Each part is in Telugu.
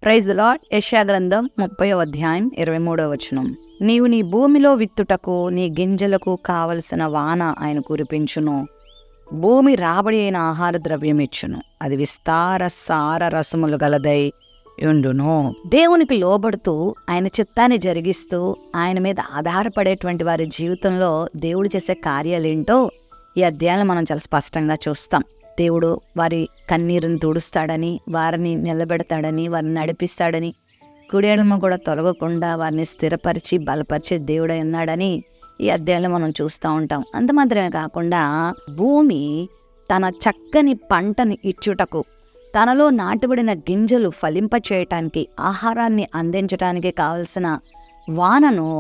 Praise the lord. యెషయా గ్రంథం 30వ అధ్యాయం 23వ వచనం. నీవు నీ భూమిలో విత్తుటకు నీ గింజలకు కావలసిన వాన ఆయన కురిపించును. భూమి రాబడి అయిన ఆహార ద్రవ్యం ఇచ్చును. అది విస్తార సార రసములు గలదై యుండును. దేవునికి లోబడుతూ ఆయన చిత్తాన్ని జరిగిస్తూ ఆయన మీద ఆధారపడేటువంటి వారి జీవితంలో దేవుడు చేసే కార్యాలేంటో ఈ అధ్యాయంలో మనం చాలా స్పష్టంగా చూస్తాం. దేవుడు వారి కన్నీరుని తుడుస్తాడని, వారిని నిలబెడతాడని, వారిని నడిపిస్తాడని, కుడేడమ కూడా తొలగకుండా వారిని స్థిరపరిచి బలపరిచే దేవుడై ఉన్నాడని ఈ అధ్యాయంలో మనం చూస్తూ ఉంటాం. అంత మాత్రమే కాకుండా భూమి తన చక్కని పంటని ఇచ్చుటకు, తనలో నాటబడిన గింజలు ఫలింపచేయటానికి, ఆహారాన్ని అందించడానికి కావలసిన వానను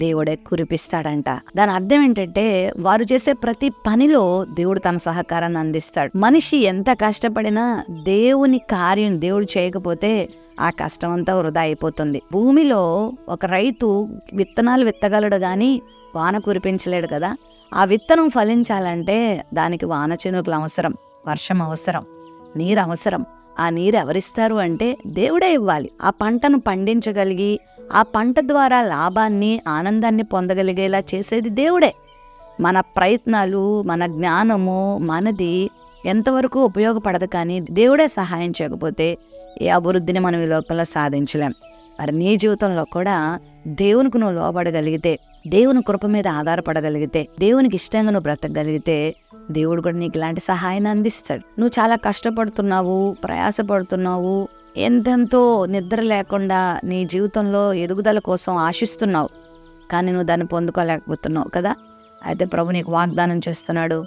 దేవుడే కురిపిస్తాడంట. దాని అర్థం ఏంటంటే వారు చేసే ప్రతి పనిలో దేవుడు తన సహకారాన్ని అందిస్తాడు. మనిషి ఎంత కష్టపడినా దేవుని కార్యం దేవుడు చేయకపోతే ఆ కష్టం అంతా వృధా అయిపోతుంది. భూమిలో ఒక రైతు విత్తనాలు విత్తగలడు గాని వాన కురిపించలేడు కదా. ఆ విత్తనం ఫలించాలంటే దానికి వాన చినుకులు అవసరం, వర్షం అవసరం, నీరు అవసరం. ఆ నీరు ఎవరిస్తారు అంటే దేవుడే ఇవ్వాలి. ఆ పంటను పండించగలిగి ఆ పంట ద్వారా లాభాన్ని, ఆనందాన్ని పొందగలిగేలా చేసేది దేవుడే. మన ప్రయత్నాలు, మన జ్ఞానము, మనది ఎంతవరకు ఉపయోగపడదు. కానీ దేవుడే సహాయం చేయకపోతే ఏ అభివృద్ధిని మనం ఈ లోకంలో సాధించలేం. మరి నీ జీవితంలో కూడా దేవునికి నువ్వు లోబడగలిగితే, దేవుని కృప మీద ఆధారపడగలిగితే, దేవునికి ఇష్టంగా నువ్వు బ్రతకగలిగితే దేవుడు కూడా నీకు ఇలాంటి సహాయాన్ని అందిస్తాడు. నువ్వు చాలా కష్టపడుతున్నావు, ప్రయాసపడుతున్నావు, ఎంతెంతో నిద్ర లేకుండా నీ జీవితంలో ఎదుగుదల కోసం ఆశిస్తున్నావు, కానీ నువ్వు దాన్ని పొందుకోలేకపోతున్నావు కదా. అయితే ప్రభు నీకు వాగ్దానం చేస్తున్నాడు,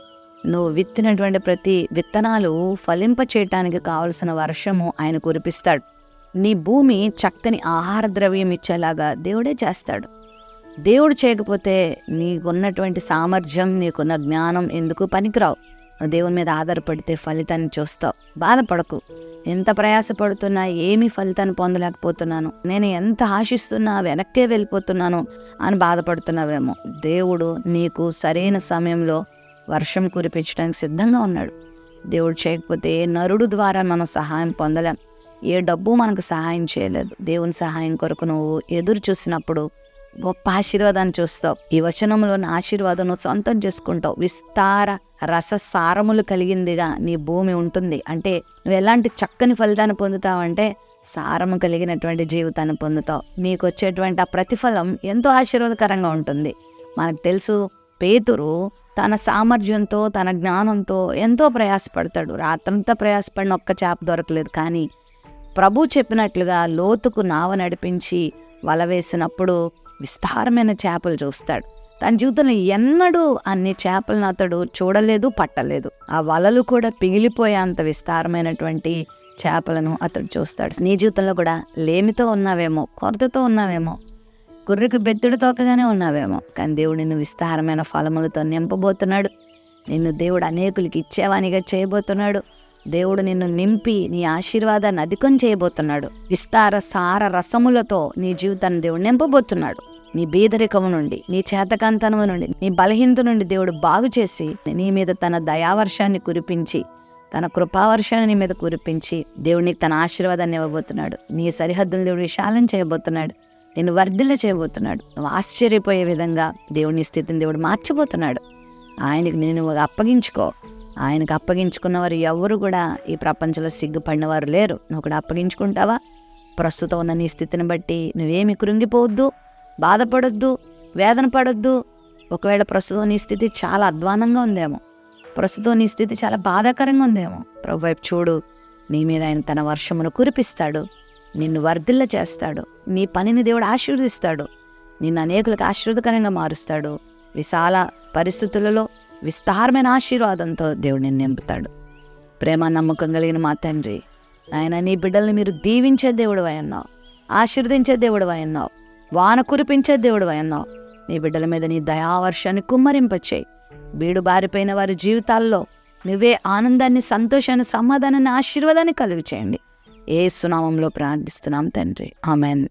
నువ్వు విత్తినటువంటి ప్రతి విత్తనాలు ఫలింప చేయటానికి కావలసిన వర్షము ఆయన కురిపిస్తాడు. నీ భూమి చక్కని ఆహార ద్రవ్యం ఇచ్చేలాగా దేవుడే చేస్తాడు. దేవుడు చేయకపోతే నీకున్నటువంటి సామర్థ్యం, నీకున్న జ్ఞానం ఎందుకు పనికిరావు. దేవుని మీద ఆధారపడితే ఫలితాన్ని చూస్తావు. బాధపడకు. ఎంత ప్రయాసపడుతున్నా ఏమీ ఫలితాన్ని పొందలేకపోతున్నాను, నేను ఎంత ఆశిస్తున్నా వెనక్కే వెళ్ళిపోతున్నాను అని బాధపడుతున్నావేమో. దేవుడు నీకు సరైన సమయంలో వర్షం కురిపించడానికి సిద్ధంగా ఉన్నాడు. దేవుడు చేయకపోతే ఏ నరుడు ద్వారా మనం సహాయం పొందలేం. ఏ డబ్బు మనకు సహాయం చేయలేదు. దేవుని సహాయం కొరకు నువ్వు ఎదురు చూసినప్పుడు గొప్ప ఆశీర్వాదాన్ని చూస్తావు. ఈ వచనంలోని ఆశీర్వాదం నువ్వు సొంతం చేసుకుంటావు. విస్తార రససారములు కలిగిందిగా నీ భూమి ఉంటుంది. అంటే నువ్వు ఎలాంటి చక్కని ఫలితాన్ని పొందుతావంటే సారము కలిగినటువంటి జీవితాన్ని పొందుతావు. నీకు వచ్చేటువంటి ఆ ప్రతిఫలం ఎంతో ఆశీర్వాదకరంగా ఉంటుంది. మనకు తెలుసు, పేతురు తన సామర్థ్యంతో, తన జ్ఞానంతో ఎంతో ప్రయాసపడతాడు. రాత్రంతా ప్రయాసపడిన ఒక్క చేప దొరకలేదు. కానీ ప్రభు చెప్పినట్లుగా లోతుకు నావ నడిపించి వల వేసినప్పుడు విస్తారమైన చేపలు చూస్తాడు. తన జీవితంలో ఎన్నడూ అన్ని చేపలను అతడు చూడలేదు, పట్టలేదు. ఆ వలలు కూడా పిగిలిపోయేంత విస్తారమైనటువంటి చేపలను అతడు చూస్తాడు. నీ జీవితంలో కూడా లేమితో ఉన్నావేమో, కొరతతో ఉన్నావేమో, గుర్రెకు బెత్తుడు తోకగానే ఉన్నావేమో. కానీ దేవుడు నిన్ను విస్తారమైన ఫలములతో నింపబోతున్నాడు. నిన్ను దేవుడు అనేకులకి ఇచ్చేవానిగా చేయబోతున్నాడు. దేవుడు నిన్ను నింపి నీ ఆశీర్వాదాన్ని అధికం చేయబోతున్నాడు. విస్తార సార రసములతో నీ జీవితాన్ని దేవుడు నింపబోతున్నాడు. నీ బీదరికము నుండి, నీ చేతకంతనము నుండి, నీ బలహీనత నుండి దేవుడు బాగు చేసి నీ మీద తన దయావర్షాన్ని కురిపించి, తన కృపావర్షాన్ని నీ మీద కురిపించి దేవుడు నీకు తన ఆశీర్వాదాన్ని ఇవ్వబోతున్నాడు. నీ సరిహద్దులు దేవుడు విశాలం చేయబోతున్నాడు. నిన్ను వర్ధిల్ల చేయబోతున్నాడు. నువ్వు ఆశ్చర్యపోయే విధంగా దేవుని స్థితిని దేవుడు మార్చబోతున్నాడు. ఆయనకి నేను అప్పగించుకో. ఆయనకు అప్పగించుకున్న వారు ఎవరు కూడా ఈ ప్రపంచంలో సిగ్గుపడిన వారు లేరు. నువ్వు కూడా అప్పగించుకుంటావా? ప్రస్తుతం ఉన్న నీ స్థితిని బట్టి నువ్వేమి కృంగిపోవద్దు, బాధపడొద్దు, వేదన పడొద్దు. ఒకవేళ ప్రస్తుతం నీ స్థితి చాలా అధ్వానంగా ఉందేమో, ప్రస్తుతం నీ స్థితి చాలా బాధాకరంగా ఉందేమో, ప్రభు వైపు చూడు. నీ మీద ఆయన తన వర్షమును కురిపిస్తాడు. నిన్ను వర్ధిల్ల చేస్తాడు. నీ పనిని దేవుడు ఆశీర్వదిస్తాడు. నిన్ను అనేకులకు ఆశీర్వదకరంగా మారుస్తాడు. విశాల పరిస్థితులలో విస్తారమైన ఆశీర్వాదంతో దేవుడు నిన్ను నింపుతాడు. ప్రేమ నమ్మకం కలిగిన మా తండ్రి, ఆయన నీ బిడ్డల్ని మీరు దీవించే దేవుడు అన్నావు, ఆశీర్వదించే దేవుడు అన్నావు, వాన కురిపించే దేవుడు అన్నావు. నీ బిడ్డల మీద నీ దయావర్షాన్ని కుమ్మరింపచేయి. బీడు బారిపోయిన వారి జీవితాల్లో నువ్వే ఆనందాన్ని, సంతోషాన్ని, సమాధానాన్ని, ఆశీర్వాదాన్ని కలుగు చేయండి. యేసు నామములో ప్రార్థిస్తున్నాం తండ్రి. ఆమెన్.